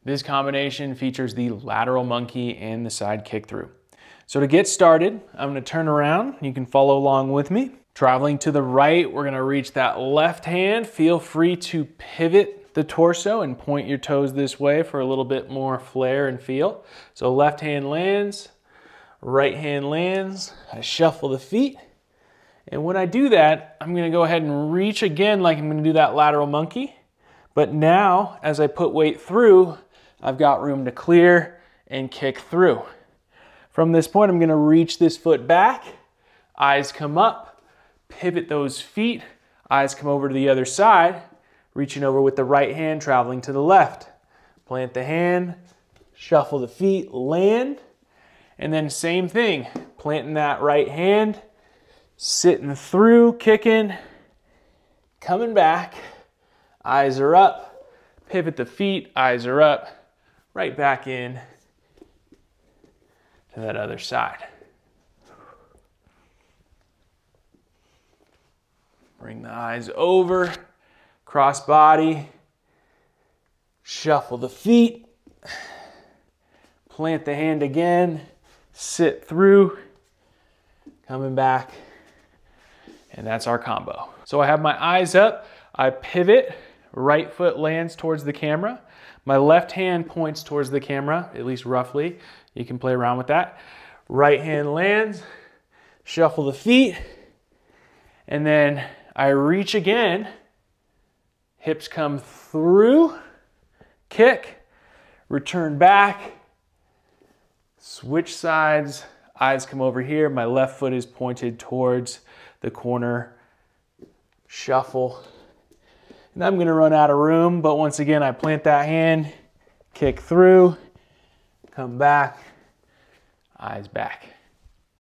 This combination features the lateral monkey and the side kick through. So to get started, I'm gonna turn around. You can follow along with me. Traveling to the right, we're gonna reach that left hand. Feel free to pivot the torso and point your toes this way for a little bit more flair and feel. So left hand lands, right hand lands. I shuffle the feet. And when I do that, I'm gonna go ahead and reach again like I'm gonna do that lateral monkey. But now, as I put weight through, I've got room to clear and kick through. From this point, I'm gonna reach this foot back, eyes come up, pivot those feet, eyes come over to the other side, reaching over with the right hand, traveling to the left. Plant the hand, shuffle the feet, land, and then same thing, planting that right hand, sitting through, kicking, coming back, eyes are up, pivot the feet, eyes are up, right back in to that other side. Bring the eyes over, cross body, shuffle the feet, plant the hand again, sit through, coming back, and that's our combo. So I have my eyes up, I pivot, right foot lands towards the camera. My left hand points towards the camera, at least roughly. You can play around with that. Right hand lands, shuffle the feet, and then I reach again. Hips come through, kick, return back, switch sides, eyes come over here. My left foot is pointed towards the corner, shuffle. And I'm gonna run out of room, but once again, I plant that hand, kick through, come back, eyes back.